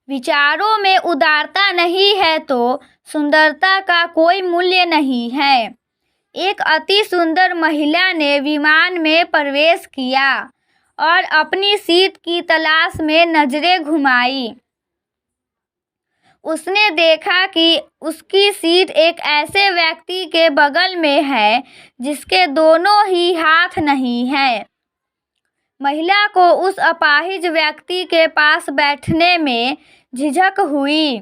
विचारों में उदारता नहीं है तो सुंदरता का कोई मूल्य नहीं है। एक अति सुंदर महिला ने विमान में प्रवेश किया और अपनी सीट की तलाश में नजरें घुमाई। उसने देखा कि उसकी सीट एक ऐसे व्यक्ति के बगल में है जिसके दोनों ही हाथ नहीं हैं। महिला को उस अपाहिज व्यक्ति के पास बैठने में झिझक हुई।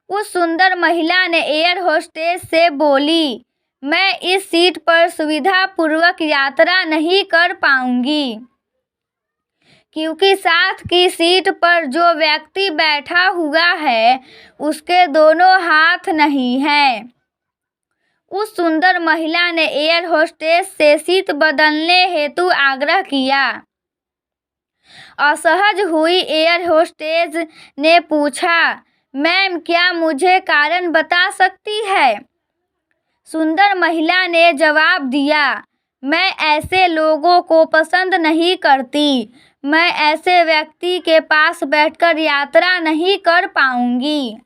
उस सुंदर महिला ने एयर होस्टेस से बोली, मैं इस सीट पर सुविधापूर्वक यात्रा नहीं कर पाऊंगी क्योंकि साथ की सीट पर जो व्यक्ति बैठा हुआ है उसके दोनों हाथ नहीं हैं। उस सुंदर महिला ने एयर होस्टेस से सीट बदलने हेतु आग्रह किया। असहज हुई एयर होस्टेस ने पूछा, मैम क्या मुझे कारण बता सकती है? सुंदर महिला ने जवाब दिया, मैं ऐसे लोगों को पसंद नहीं करती। मैं ऐसे व्यक्ति के पास बैठकर यात्रा नहीं कर पाऊंगी।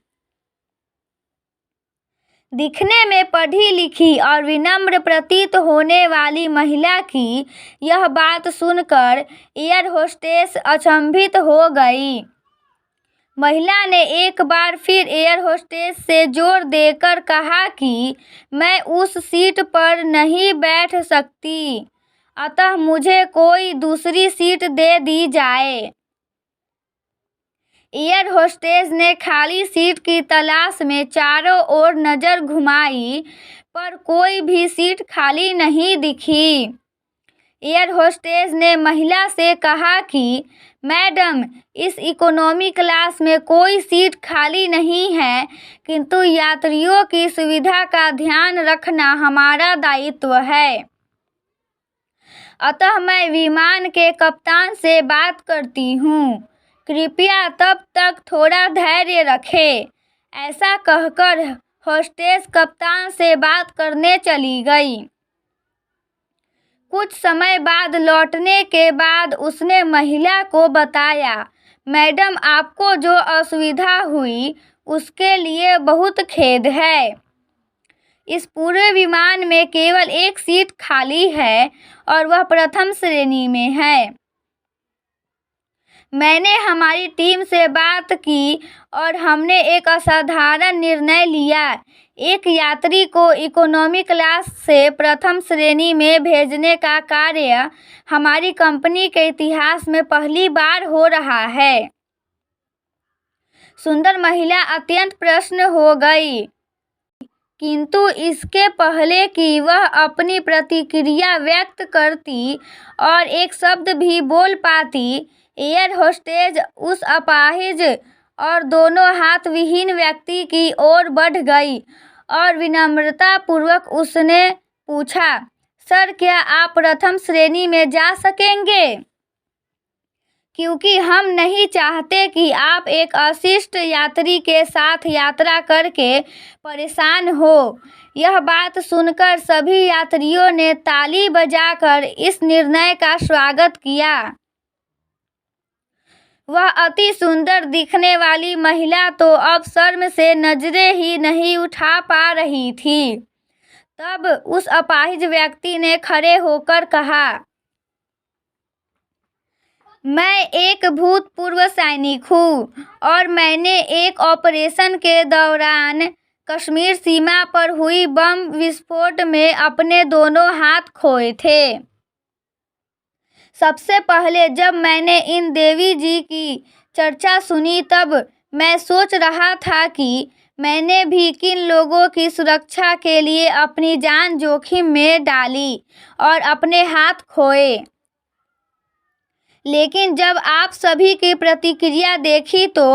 दिखने में पढ़ी लिखी और विनम्र प्रतीत होने वाली महिला की यह बात सुनकर एयर होस्टेस अचंभित हो गई। महिला ने एक बार फिर एयर होस्टेस से जोर देकर कहा कि मैं उस सीट पर नहीं बैठ सकती, अतः मुझे कोई दूसरी सीट दे दी जाए। एयर होस्टेस ने खाली सीट की तलाश में चारों ओर नजर घुमाई पर कोई भी सीट खाली नहीं दिखी। एयर होस्टेस ने महिला से कहा कि मैडम, इस इकोनॉमी क्लास में कोई सीट खाली नहीं है, किंतु यात्रियों की सुविधा का ध्यान रखना हमारा दायित्व है। अतः मैं विमान के कप्तान से बात करती हूँ, कृपया तब तक थोड़ा धैर्य रखें। ऐसा कहकर होस्टेस कप्तान से बात करने चली गई। कुछ समय बाद लौटने के बाद उसने महिला को बताया, मैडम आपको जो असुविधा हुई उसके लिए बहुत खेद है। इस पूरे विमान में केवल एक सीट खाली है और वह प्रथम श्रेणी में है। मैंने हमारी टीम से बात की और हमने एक असाधारण निर्णय लिया। एक यात्री को इकोनॉमी क्लास से प्रथम श्रेणी में भेजने का कार्य हमारी कंपनी के इतिहास में पहली बार हो रहा है। सुंदर महिला अत्यंत प्रसन्न हो गई, किंतु इसके पहले कि वह अपनी प्रतिक्रिया व्यक्त करती और एक शब्द भी बोल पाती, एयर होस्टेस उस अपाहिज और दोनों हाथ विहीन व्यक्ति की ओर बढ़ गई और विनम्रतापूर्वक उसने पूछा, सर क्या आप प्रथम श्रेणी में जा सकेंगे? क्योंकि हम नहीं चाहते कि आप एक अशिष्ट यात्री के साथ यात्रा करके परेशान हो। यह बात सुनकर सभी यात्रियों ने ताली बजाकर इस निर्णय का स्वागत किया। वह अति सुंदर दिखने वाली महिला तो अब शर्म से नजरें ही नहीं उठा पा रही थी। तब उस अपाहिज व्यक्ति ने खड़े होकर कहा, मैं एक भूतपूर्व सैनिक हूँ और मैंने एक ऑपरेशन के दौरान कश्मीर सीमा पर हुई बम विस्फोट में अपने दोनों हाथ खोए थे। सबसे पहले जब मैंने इन देवी जी की चर्चा सुनी तब मैं सोच रहा था कि मैंने भी किन लोगों की सुरक्षा के लिए अपनी जान जोखिम में डाली और अपने हाथ खोए। लेकिन जब आप सभी की प्रतिक्रिया देखी तो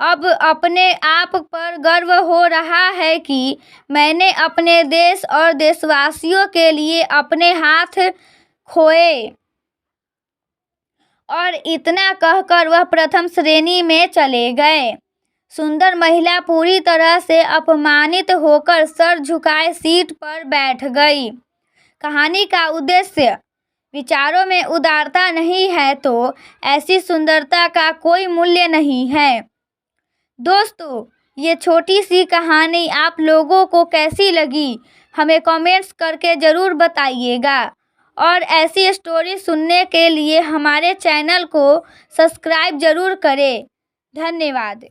अब अपने आप पर गर्व हो रहा है कि मैंने अपने देश और देशवासियों के लिए अपने हाथ खोए। और इतना कहकर वह प्रथम श्रेणी में चले गए। सुंदर महिला पूरी तरह से अपमानित होकर सर झुकाए सीट पर बैठ गई। कहानी का उद्देश्य, विचारों में उदारता नहीं है तो ऐसी सुंदरता का कोई मूल्य नहीं है। दोस्तों, ये छोटी सी कहानी आप लोगों को कैसी लगी, हमें कमेंट्स करके ज़रूर बताइएगा। और ऐसी स्टोरी सुनने के लिए हमारे चैनल को सब्सक्राइब ज़रूर करें। धन्यवाद।